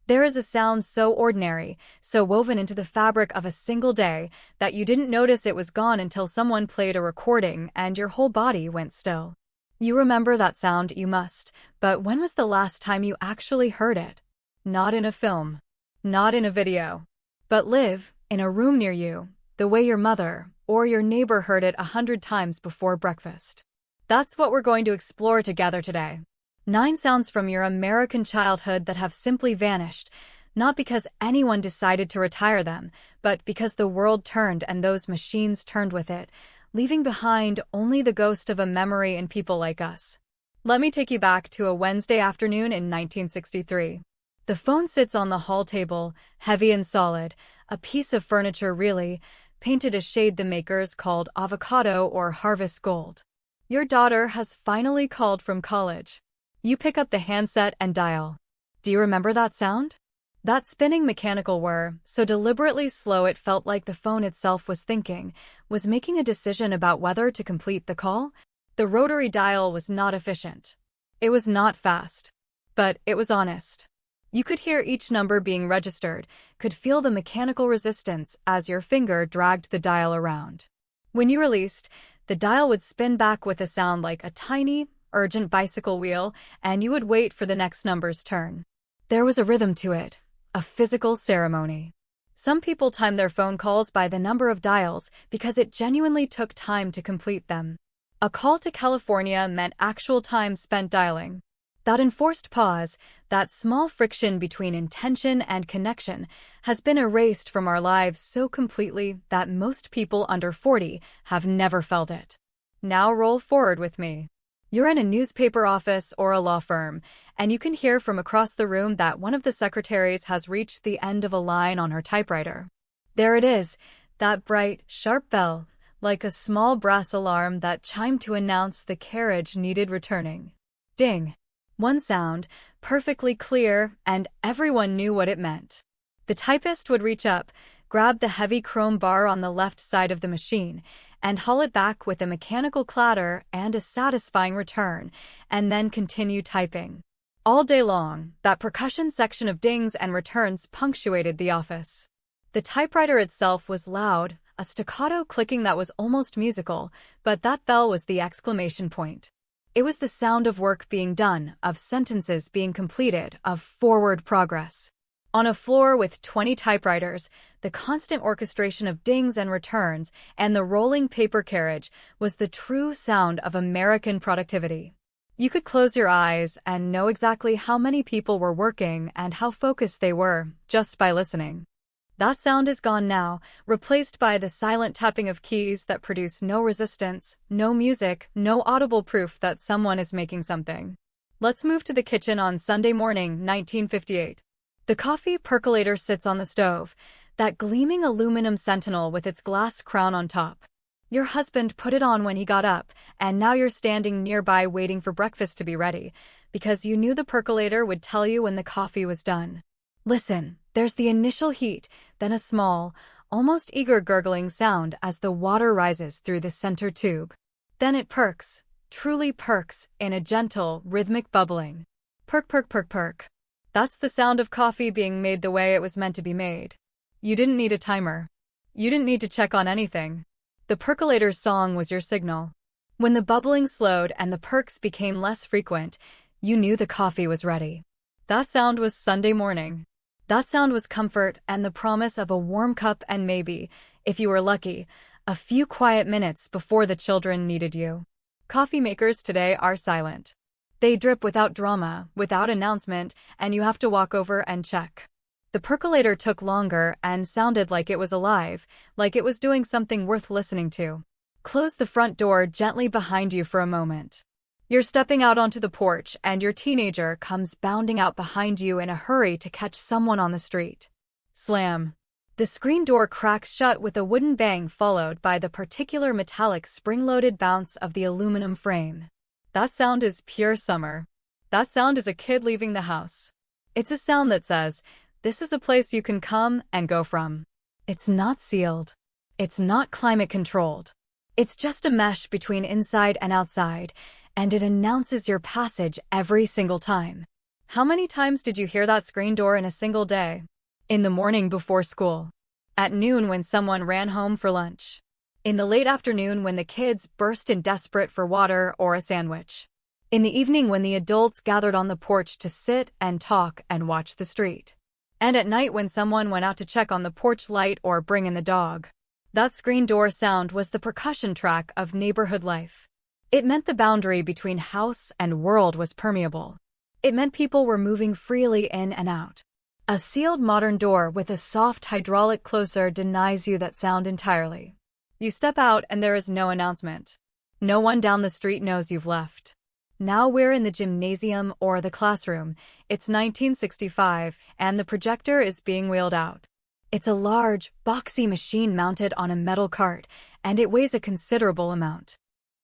There is a sound so ordinary, so woven into the fabric of a single day, that you didn't notice it was gone until someone played a recording and your whole body went still. You remember that sound, you must, but when was the last time you actually heard it? Not in a film. Not in a video. But live, in a room near you, the way your mother or your neighbor heard it 100 times before breakfast. That's what we're going to explore together today. 9 sounds from your American childhood that have simply vanished, not because anyone decided to retire them, but because the world turned and those machines turned with it, leaving behind only the ghost of a memory in people like us. Let me take you back to a Wednesday afternoon in 1963. The phone sits on the hall table, heavy and solid, a piece of furniture really, painted a shade the makers called avocado or harvest gold. Your daughter has finally called from college. You pick up the handset and dial. Do you remember that sound? That spinning mechanical whir, so deliberately slow it felt like the phone itself was thinking, was making a decision about whether to complete the call? The rotary dial was not efficient. It was not fast. But it was honest. You could hear each number being registered, could feel the mechanical resistance as your finger dragged the dial around. When you released, the dial would spin back with a sound like a tiny, urgent bicycle wheel, and you would wait for the next number's turn. There was a rhythm to it. A physical ceremony. Some people time their phone calls by the number of dials because it genuinely took time to complete them. A call to California meant actual time spent dialing. That enforced pause, that small friction between intention and connection, has been erased from our lives so completely that most people under 40 have never felt it. Now roll forward with me. You're in a newspaper office or a law firm, and you can hear from across the room that one of the secretaries has reached the end of a line on her typewriter. There it is, that bright, sharp bell, like a small brass alarm that chimed to announce the carriage needed returning. Ding. One sound, perfectly clear, and everyone knew what it meant. The typist would reach up, grab the heavy chrome bar on the left side of the machine, and haul it back with a mechanical clatter and a satisfying return, and then continue typing. All day long, that percussion section of dings and returns punctuated the office. The typewriter itself was loud, a staccato clicking that was almost musical, but that bell was the exclamation point. It was the sound of work being done, of sentences being completed, of forward progress. On a floor with 20 typewriters, the constant orchestration of dings and returns and the rolling paper carriage was the true sound of American productivity. You could close your eyes and know exactly how many people were working and how focused they were, just by listening. That sound is gone now, replaced by the silent tapping of keys that produce no resistance, no music, no audible proof that someone is making something. Let's move to the kitchen on Sunday morning, 1958. The coffee percolator sits on the stove, that gleaming aluminum sentinel with its glass crown on top. Your husband put it on when he got up, and now you're standing nearby waiting for breakfast to be ready, because you knew the percolator would tell you when the coffee was done. Listen, there's the initial heat, then a small, almost eager gurgling sound as the water rises through the center tube. Then it perks, truly perks, in a gentle, rhythmic bubbling. Perk, perk, perk, perk. That's the sound of coffee being made the way it was meant to be made. You didn't need a timer. You didn't need to check on anything. The percolator's song was your signal. When the bubbling slowed and the perks became less frequent, you knew the coffee was ready. That sound was Sunday morning. That sound was comfort and the promise of a warm cup and maybe, if you were lucky, a few quiet minutes before the children needed you. Coffee makers today are silent. They drip without drama, without announcement, and you have to walk over and check. The percolator took longer and sounded like it was alive, like it was doing something worth listening to. Close the front door gently behind you for a moment. You're stepping out onto the porch and your teenager comes bounding out behind you in a hurry to catch someone on the street. Slam. The screen door cracks shut with a wooden bang followed by the particular metallic spring-loaded bounce of the aluminum frame. That sound is pure summer. That sound is a kid leaving the house. It's a sound that says, this is a place you can come and go from. It's not sealed. It's not climate controlled. It's just a mesh between inside and outside, and it announces your passage every single time. How many times did you hear that screen door in a single day? In the morning before school. At noon when someone ran home for lunch. In the late afternoon when the kids burst in desperate for water or a sandwich. In the evening when the adults gathered on the porch to sit and talk and watch the street. And at night when someone went out to check on the porch light or bring in the dog. That screen door sound was the percussion track of neighborhood life. It meant the boundary between house and world was permeable. It meant people were moving freely in and out. A sealed modern door with a soft hydraulic closer denies you that sound entirely. You step out and there is no announcement. No one down the street knows you've left. Now we're in the gymnasium or the classroom. It's 1965 and the projector is being wheeled out. It's a large, boxy machine mounted on a metal cart, and it weighs a considerable amount.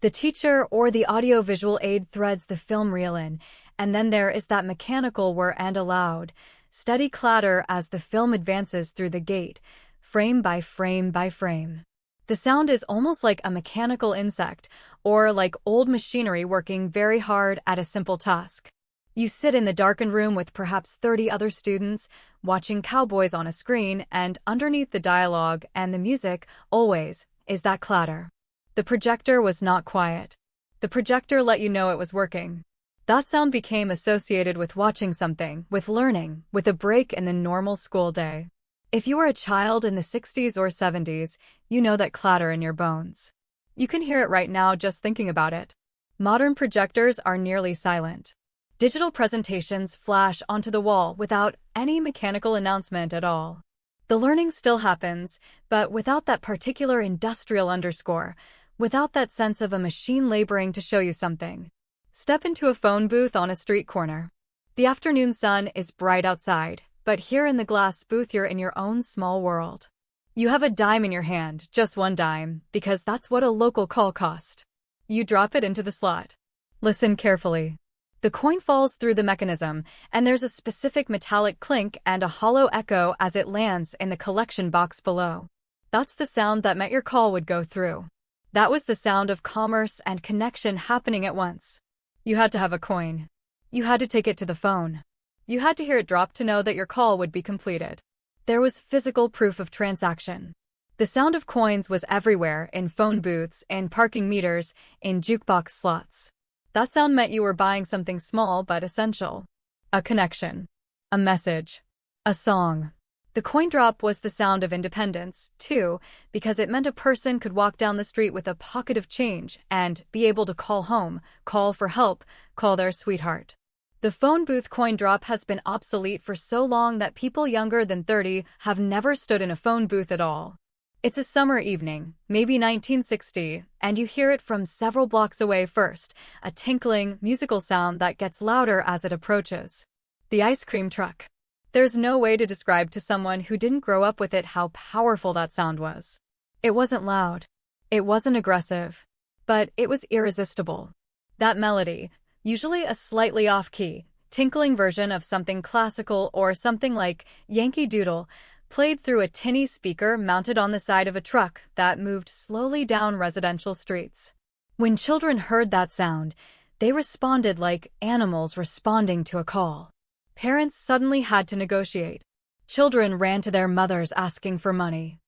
The teacher or the audiovisual aide threads the film reel in, and then there is that mechanical whir and a loud, steady clatter as the film advances through the gate, frame by frame by frame. The sound is almost like a mechanical insect, or like old machinery working very hard at a simple task. You sit in the darkened room with perhaps 30 other students, watching cowboys on a screen, and underneath the dialogue and the music, always, is that clatter. The projector was not quiet. The projector let you know it was working. That sound became associated with watching something, with learning, with a break in the normal school day. If you were a child in the 60s or 70s, you know that clatter in your bones. You can hear it right now just thinking about it. Modern projectors are nearly silent. Digital presentations flash onto the wall without any mechanical announcement at all. The learning still happens, but without that particular industrial underscore, without that sense of a machine laboring to show you something. Step into a phone booth on a street corner. The afternoon sun is bright outside, but here in the glass booth you're in your own small world. You have a dime in your hand, just one dime, because that's what a local call cost. You drop it into the slot. Listen carefully. The coin falls through the mechanism, and there's a specific metallic clink and a hollow echo as it lands in the collection box below. That's the sound that meant your call would go through. That was the sound of commerce and connection happening at once. You had to have a coin. You had to take it to the phone. You had to hear it drop to know that your call would be completed. There was physical proof of transaction. The sound of coins was everywhere, in phone booths, in parking meters, in jukebox slots. That sound meant you were buying something small but essential. A connection. A message. A song. The coin drop was the sound of independence, too, because it meant a person could walk down the street with a pocket of change and be able to call home, call for help, call their sweetheart. The phone booth coin drop has been obsolete for so long that people younger than 30 have never stood in a phone booth at all. It's a summer evening, maybe 1960, and you hear it from several blocks away first, a tinkling, musical sound that gets louder as it approaches. The ice cream truck. There's no way to describe to someone who didn't grow up with it how powerful that sound was. It wasn't loud. It wasn't aggressive. But it was irresistible. That melody, usually a slightly off-key, tinkling version of something classical or something like Yankee Doodle, played through a tinny speaker mounted on the side of a truck that moved slowly down residential streets. When children heard that sound, they responded like animals responding to a call. Parents suddenly had to negotiate. Children ran to their mothers asking for money.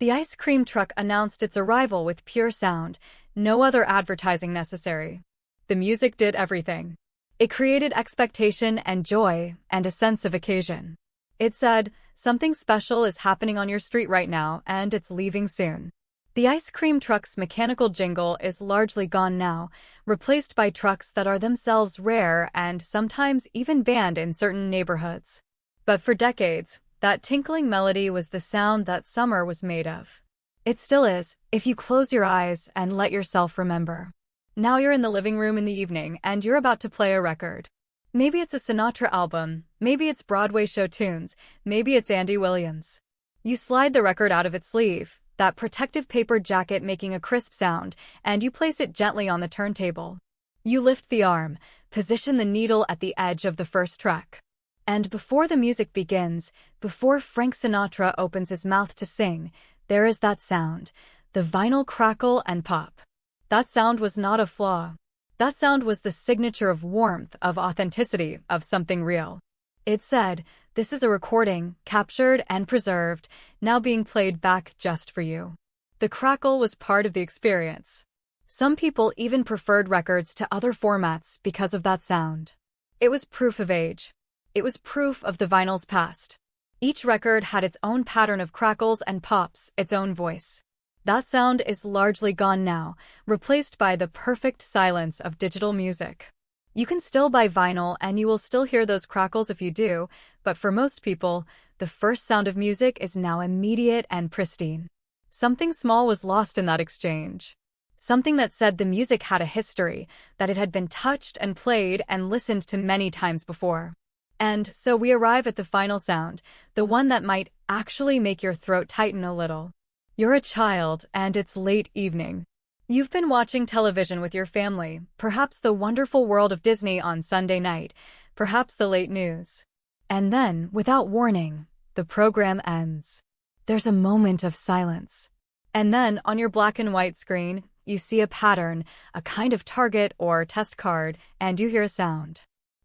The ice cream truck announced its arrival with pure sound, no other advertising necessary. The music did everything. It created expectation and joy and a sense of occasion. It said, something special is happening on your street right now, and it's leaving soon. The ice cream truck's mechanical jingle is largely gone now, replaced by trucks that are themselves rare and sometimes even banned in certain neighborhoods. But for decades, that tinkling melody was the sound that summer was made of. It still is, if you close your eyes and let yourself remember. Now you're in the living room in the evening and you're about to play a record. Maybe it's a Sinatra album, maybe it's Broadway show tunes, maybe it's Andy Williams. You slide the record out of its sleeve, that protective paper jacket making a crisp sound, and you place it gently on the turntable. You lift the arm, position the needle at the edge of the first track. And before the music begins, before Frank Sinatra opens his mouth to sing, there is that sound, the vinyl crackle and pop. That sound was not a flaw. That sound was the signature of warmth, of authenticity, of something real. It said, "This is a recording, captured and preserved, now being played back just for you." The crackle was part of the experience. Some people even preferred records to other formats because of that sound. It was proof of age. It was proof of the vinyl's past. Each record had its own pattern of crackles and pops, its own voice. That sound is largely gone now, replaced by the perfect silence of digital music. You can still buy vinyl and you will still hear those crackles if you do, but for most people, the first sound of music is now immediate and pristine. Something small was lost in that exchange. Something that said the music had a history, that it had been touched and played and listened to many times before. And so we arrive at the final sound, the one that might actually make your throat tighten a little. You're a child, and it's late evening. You've been watching television with your family, perhaps the wonderful world of Disney on Sunday night, perhaps the late news. And then, without warning, the program ends. There's a moment of silence. And then, on your black and white screen, you see a pattern, a kind of target or test card, and you hear a sound.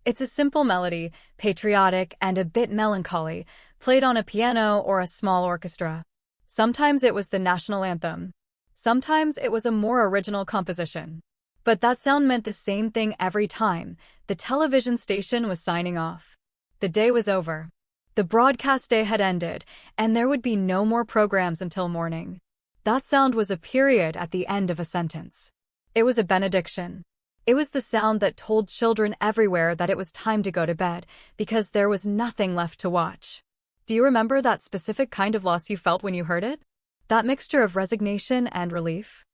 It's a simple melody, patriotic and a bit melancholy, played on a piano or a small orchestra. Sometimes it was the national anthem. Sometimes it was a more original composition. But that sound meant the same thing every time. The television station was signing off. The day was over. The broadcast day had ended, and there would be no more programs until morning. That sound was a period at the end of a sentence. It was a benediction. It was the sound that told children everywhere that it was time to go to bed, because there was nothing left to watch. Do you remember that specific kind of loss you felt when you heard it? That mixture of resignation and relief?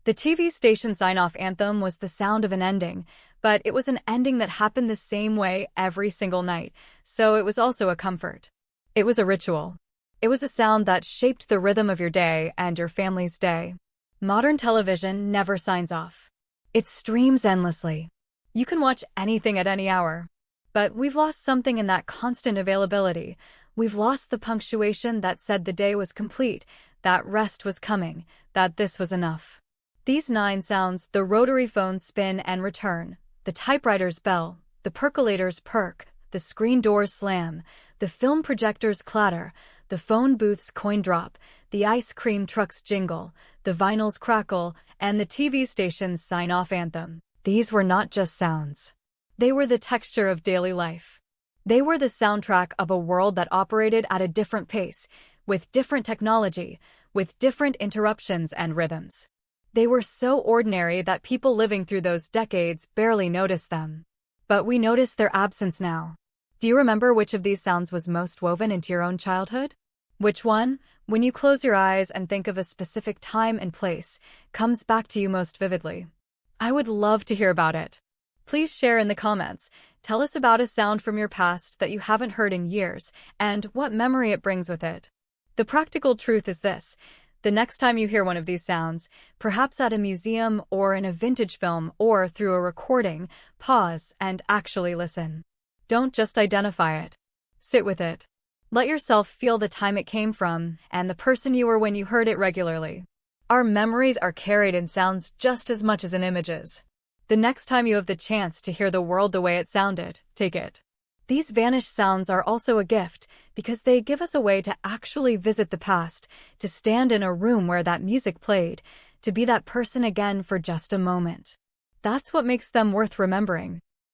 The TV station sign-off anthem was the sound of an ending, but it was an ending that happened the same way every single night, so it was also a comfort. It was a ritual. It was a sound that shaped the rhythm of your day and your family's day. Modern television never signs off. It streams endlessly. You can watch anything at any hour. But we've lost something in that constant availability. We've lost the punctuation that said the day was complete, that rest was coming, that this was enough. These 9 sounds, the rotary phone's spin and return, the typewriter's bell, the percolator's perk, the screen door's slam, the film projector's clatter, the phone booth's coin drop, the ice cream truck's jingle, the vinyl's crackle, and the TV station's sign-off anthem. These were not just sounds. They were the texture of daily life. They were the soundtrack of a world that operated at a different pace, with different technology, with different interruptions and rhythms. They were so ordinary that people living through those decades barely noticed them. But we notice their absence now. Do you remember which of these sounds was most woven into your own childhood? Which one, when you close your eyes and think of a specific time and place, comes back to you most vividly? I would love to hear about it. Please share in the comments. Tell us about a sound from your past that you haven't heard in years, and what memory it brings with it. The practical truth is this. The next time you hear one of these sounds, perhaps at a museum or in a vintage film or through a recording, pause and actually listen. Don't just identify it. Sit with it. Let yourself feel the time it came from and the person you were when you heard it regularly. Our memories are carried in sounds just as much as in images. The next time you have the chance to hear the world the way it sounded, take it. These vanished sounds are also a gift because they give us a way to actually visit the past, to stand in a room where that music played, to be that person again for just a moment. That's what makes them worth remembering.